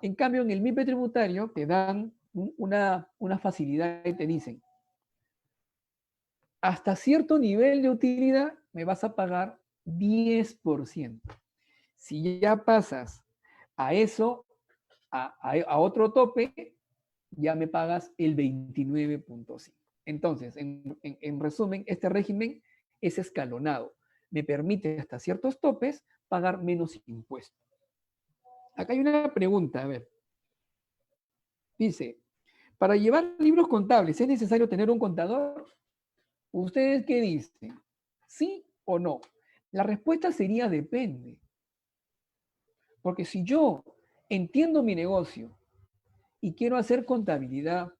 En cambio, en el MIPE tributario te dan una facilidad y te dicen, hasta cierto nivel de utilidad me vas a pagar 10%. Si ya pasas a eso, a otro tope, ya me pagas el 29.5. Entonces, en resumen, este régimen es escalonado. Me permite hasta ciertos topes pagar menos impuestos. Acá hay una pregunta, a ver. Dice, para llevar libros contables, ¿es necesario tener un contador? ¿Ustedes qué dicen? ¿Sí o no? La respuesta sería depende. Porque si yo entiendo mi negocio y quiero hacer contabilidad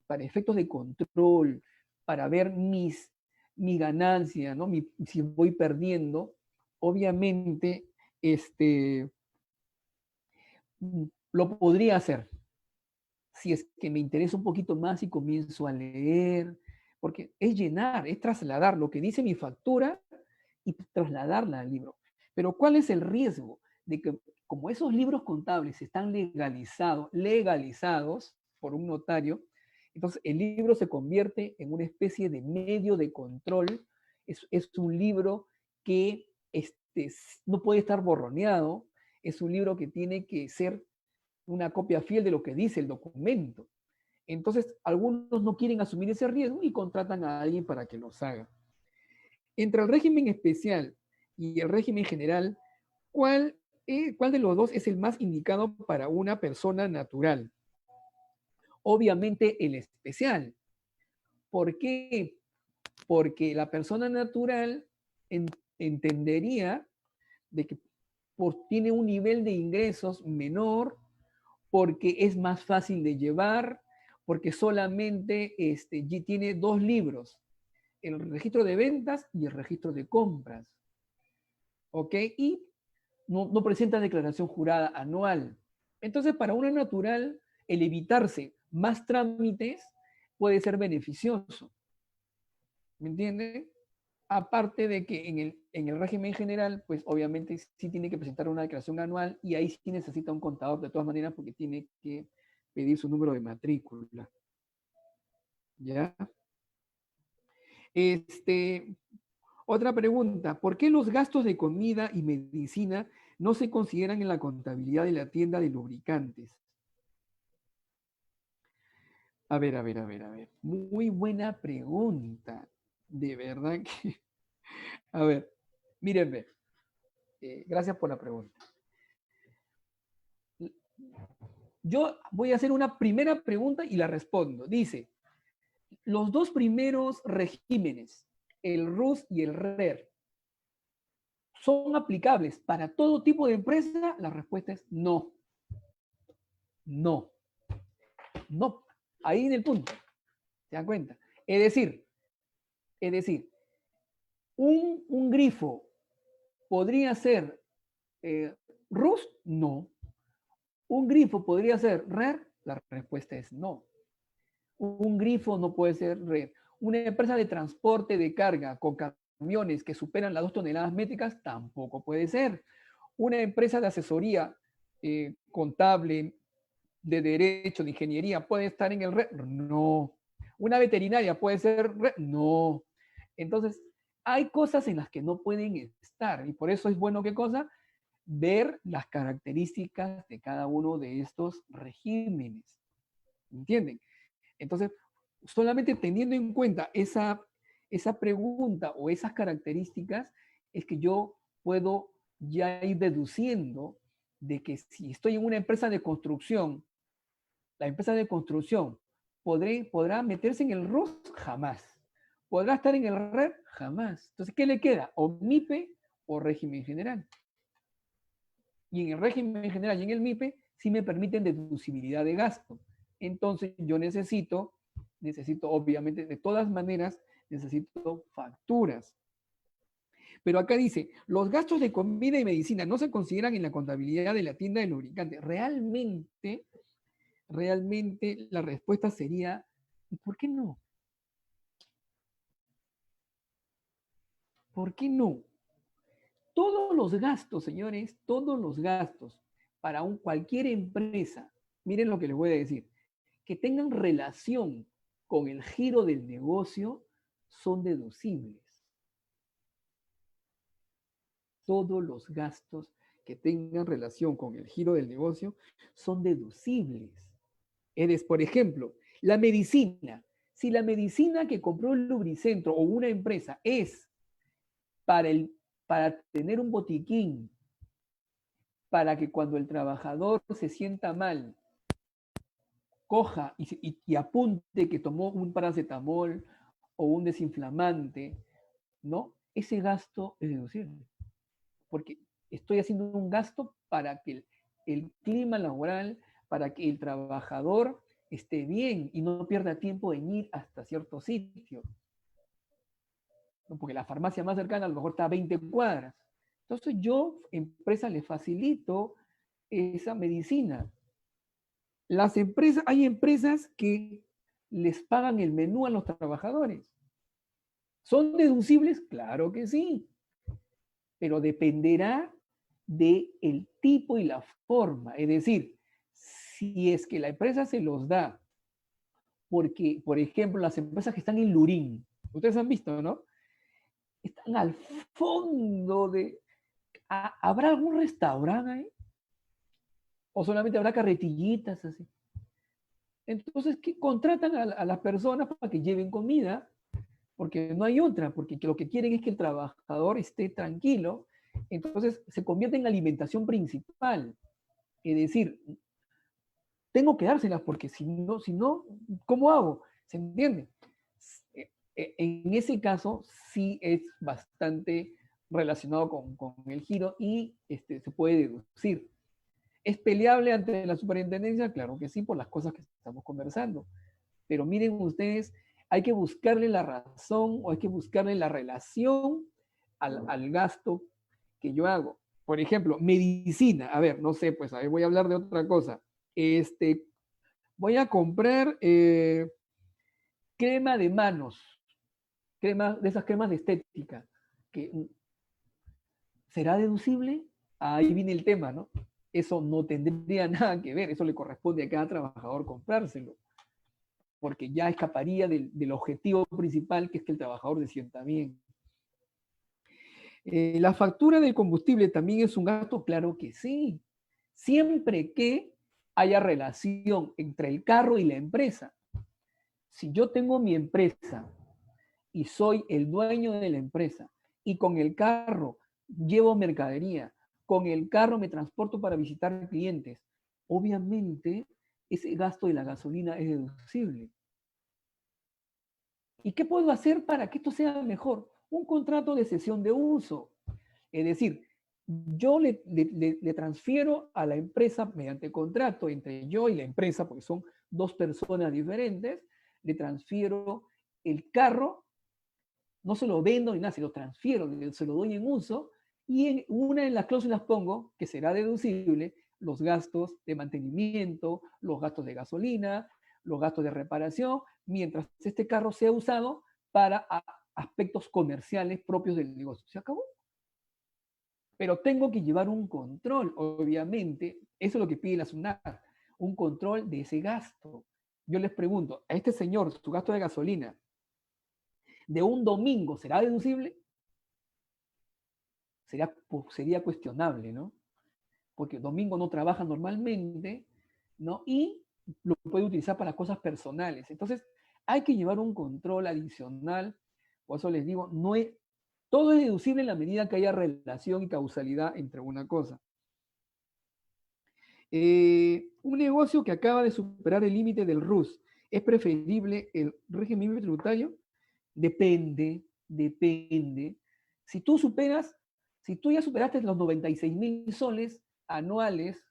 para efectos de control, para ver mi ganancia, ¿no? Si voy perdiendo, obviamente lo podría hacer. Si es que me interesa un poquito más y comienzo a leer, porque es llenar, es trasladar lo que dice mi factura y trasladarla al libro. Pero ¿cuál es el riesgo? De que como esos libros contables están legalizados por un notario, entonces el libro se convierte en una especie de medio de control, es un libro que no puede estar borroneado, es un libro que tiene que ser una copia fiel de lo que dice el documento. Entonces, algunos no quieren asumir ese riesgo y contratan a alguien para que los haga. Entre el régimen especial y el régimen general, ¿cuál de los dos es el más indicado para una persona natural? Obviamente el especial. ¿Por qué? Porque la persona natural entendería de que tiene un nivel de ingresos menor, porque es más fácil de llevar, porque solamente tiene dos libros, el registro de ventas y el registro de compras. ¿Ok? Y no presenta declaración jurada anual. Entonces, para una natural, el evitarse más trámites puede ser beneficioso. ¿Me entienden? Aparte de que en el régimen general, pues obviamente sí tiene que presentar una declaración anual y ahí sí necesita un contador de todas maneras porque tiene que pedir su número de matrícula. ¿Ya? Otra pregunta, ¿por qué los gastos de comida y medicina no se consideran en la contabilidad de la tienda de lubricantes? A ver. Muy buena pregunta. De verdad que... A ver, mírenme. Gracias por la pregunta. Yo voy a hacer una primera pregunta y la respondo. Dice, los dos primeros regímenes, el RUS y el RER, ¿son aplicables para todo tipo de empresa? La respuesta es no. No. No. Ahí en el punto. ¿Se dan cuenta? Es decir, un grifo podría ser RUS, no. Un grifo podría ser RER, la respuesta es no. Un grifo no puede ser RER. Una empresa de transporte de carga con camiones que superan las 2 toneladas métricas tampoco puede ser. Una empresa de asesoría contable, de derecho, de ingeniería, ¿puede estar en el RER? No. ¿Una veterinaria puede ser RER? No. Entonces, hay cosas en las que no pueden estar y por eso es bueno, ¿qué cosa? Ver las características de cada uno de estos regímenes. ¿Entienden? Entonces, solamente teniendo en cuenta esa pregunta o esas características, es que yo puedo ya ir deduciendo de que si estoy en una empresa de construcción, la empresa de construcción podrá meterse en el ROS, jamás. ¿Podrá estar en el RER? Jamás. Entonces, ¿qué le queda? O MIPE o régimen general. Y en el régimen general y en el MIPE sí me permiten deducibilidad de gasto. Entonces, yo necesito obviamente, de todas maneras, necesito facturas. Pero acá dice, los gastos de comida y medicina no se consideran en la contabilidad de la tienda de lubricante. Realmente la respuesta sería, ¿y por qué no? ¿Por qué no? Todos los gastos, señores, todos los gastos para cualquier empresa, miren lo que les voy a decir, que tengan relación con el giro del negocio son deducibles. Todos los gastos que tengan relación con el giro del negocio son deducibles. Por ejemplo, la medicina. Si la medicina que compró el Lubricentro o una empresa es para tener un botiquín, para que cuando el trabajador se sienta mal, coja y apunte que tomó un paracetamol o un desinflamante, ¿no? Ese gasto es deducible. Porque estoy haciendo un gasto para que el clima laboral, para que el trabajador esté bien y no pierda tiempo en ir hasta cierto sitio. ¿No? Porque la farmacia más cercana a lo mejor está a 20 cuadras. Entonces yo, empresa, le facilito esa medicina. Hay empresas que les pagan el menú a los trabajadores. ¿Son deducibles? Claro que sí, pero dependerá del tipo y la forma. Es decir, si es que la empresa se los da, porque, por ejemplo, las empresas que están en Lurín, ustedes han visto, ¿no? Están al fondo de... ¿Habrá algún restaurante ahí? ¿O solamente habrá carretillitas así? Entonces, ¿qué? Contratan a las personas para que lleven comida, porque no hay otra, porque lo que quieren es que el trabajador esté tranquilo. Entonces, se convierte en alimentación principal. Es decir, tengo que dárselas porque si no, ¿cómo hago? ¿Se entiende? En ese caso, sí es bastante relacionado con el giro y se puede deducir. ¿Es peleable ante la superintendencia? Claro que sí, por las cosas que estamos conversando. Pero miren ustedes, hay que buscarle la razón o hay que buscarle la relación al gasto que yo hago. Por ejemplo, medicina. A ver, no sé, pues a ver, voy a hablar de otra cosa. Voy a comprar crema de manos, de esas cremas de estética. ¿Será deducible? Ahí viene el tema, ¿no? Eso no tendría nada que ver, eso le corresponde a cada trabajador comprárselo, porque ya escaparía del objetivo principal, que es que el trabajador se sienta bien. ¿La factura del combustible también es un gasto? Claro que sí, siempre que haya relación entre el carro y la empresa. Si yo tengo mi empresa y soy el dueño de la empresa y con el carro llevo mercadería, con el carro me transporto para visitar clientes, obviamente ese gasto de la gasolina es deducible. ¿Y qué puedo hacer para que esto sea mejor? Un contrato de cesión de uso. Es decir, yo le transfiero a la empresa mediante contrato entre yo y la empresa, porque son dos personas diferentes, le transfiero el carro, no se lo vendo ni nada, se lo transfiero, se lo doy en uso, y en una de las cláusulas pongo que será deducible los gastos de mantenimiento, los gastos de gasolina, los gastos de reparación, mientras este carro sea usado para aspectos comerciales propios del negocio. ¿Se acabó? Pero tengo que llevar un control, obviamente, eso es lo que pide la SUNAT, un control de ese gasto. Yo les pregunto, a este señor, su gasto de gasolina, de un domingo, ¿será deducible? Sería cuestionable, ¿no? Porque domingo no trabaja normalmente, ¿no? Y lo puede utilizar para cosas personales. Entonces, hay que llevar un control adicional. Por eso les digo, todo es deducible en la medida que haya relación y causalidad entre una cosa. Un negocio que acaba de superar el límite del RUS, ¿es preferible el régimen tributario? Depende. Si tú superas, si tú ya superaste los 96.000 soles anuales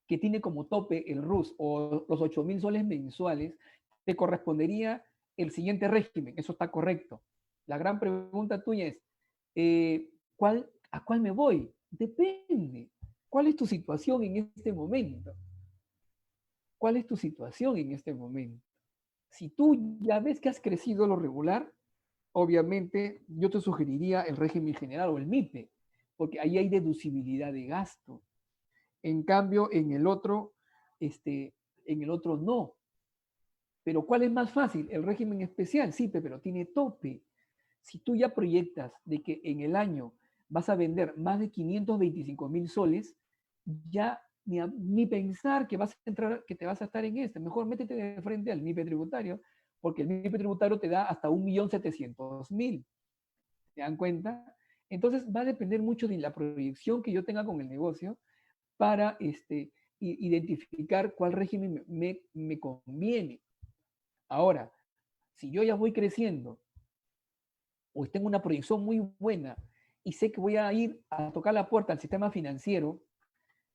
que tiene como tope el RUS o los 8.000 soles mensuales, te correspondería el siguiente régimen. Eso está correcto. La gran pregunta tuya es, ¿a cuál me voy? Depende. ¿Cuál es tu situación en este momento? ¿Cuál es tu situación en este momento? Si tú ya ves que has crecido lo regular, obviamente yo te sugeriría el régimen general o el MIPE, porque ahí hay deducibilidad de gasto. En cambio, en el otro no. Pero ¿cuál es más fácil? El régimen especial, sí, pero tiene tope. Si tú ya proyectas de que en el año vas a vender más de 525.000 soles, ya ni pensar que vas a entrar, que te vas a estar en este. Mejor métete de frente al MIPE tributario, porque el MIPE tributario te da hasta 1.700.000. ¿Se dan cuenta? Entonces va a depender mucho de la proyección que yo tenga con el negocio para identificar cuál régimen me conviene. Ahora, si yo ya voy creciendo o tengo una proyección muy buena y sé que voy a ir a tocar la puerta al sistema financiero,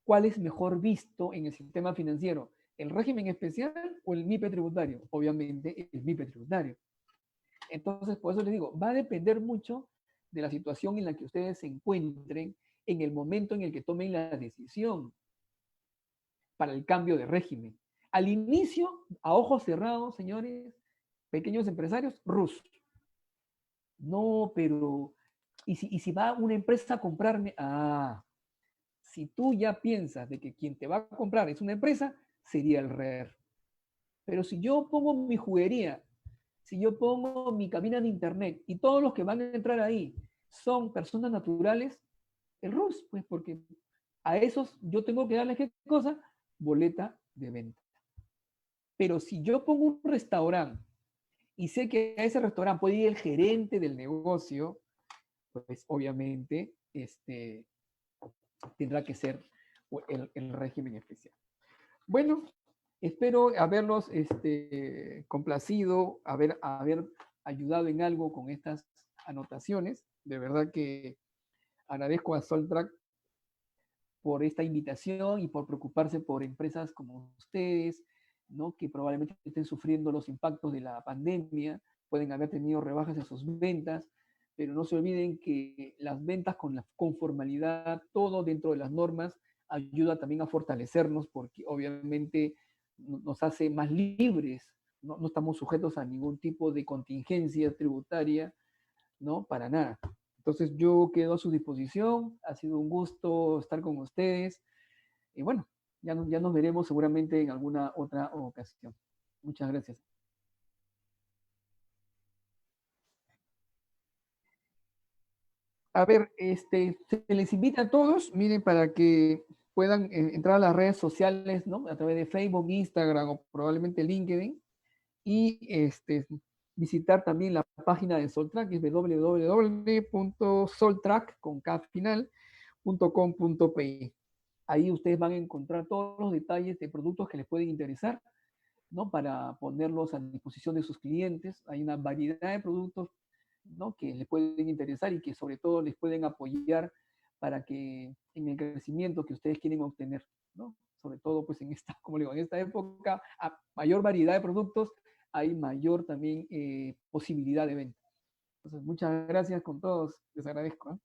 ¿cuál es mejor visto en el sistema financiero? ¿El régimen especial o el MIPE tributario? Obviamente el MIPE tributario. Entonces, por eso les digo, va a depender mucho de la situación en la que ustedes se encuentren en el momento en el que tomen la decisión para el cambio de régimen. Al inicio, a ojos cerrados, señores, pequeños empresarios, RUS. No, pero, ¿y si va una empresa a comprarme? Ah, si tú ya piensas de que quien te va a comprar es una empresa, sería el RER. Pero si yo pongo mi juguería, si yo pongo mi cabina de internet y todos los que van a entrar ahí son personas naturales, el RUS, pues porque a esos yo tengo que darles qué cosa, boleta de venta. Pero si yo pongo un restaurante y sé que a ese restaurante puede ir el gerente del negocio, pues obviamente tendrá que ser el régimen especial. Bueno, espero haberlos complacido, haber ayudado en algo con estas anotaciones. De verdad que agradezco a Soltrack por esta invitación y por preocuparse por empresas como ustedes, ¿no? Que probablemente estén sufriendo los impactos de la pandemia, pueden haber tenido rebajas en sus ventas, pero no se olviden que las ventas con formalidad, todo dentro de las normas, ayuda también a fortalecernos porque obviamente nos hace más libres, ¿no? No estamos sujetos a ningún tipo de contingencia tributaria, ¿no? Para nada. Entonces yo quedo a su disposición, ha sido un gusto estar con ustedes y bueno, ya nos veremos seguramente en alguna otra ocasión. Muchas gracias. A ver, se les invita a todos, miren, para que puedan entrar a las redes sociales, ¿no? A través de Facebook, Instagram o probablemente LinkedIn y visitar también la página de Soltrack, que es www.soltrack.com.pi. Ahí ustedes van a encontrar todos los detalles de productos que les pueden interesar, ¿no? Para ponerlos a disposición de sus clientes. Hay una variedad de productos, ¿no? Que les pueden interesar y que sobre todo les pueden apoyar para que en el crecimiento que ustedes quieren obtener, ¿no? Sobre todo pues en esta, como digo, en esta época, a mayor variedad de productos, hay mayor también posibilidad de venta. Entonces, muchas gracias con todos, les agradezco. ¿Eh?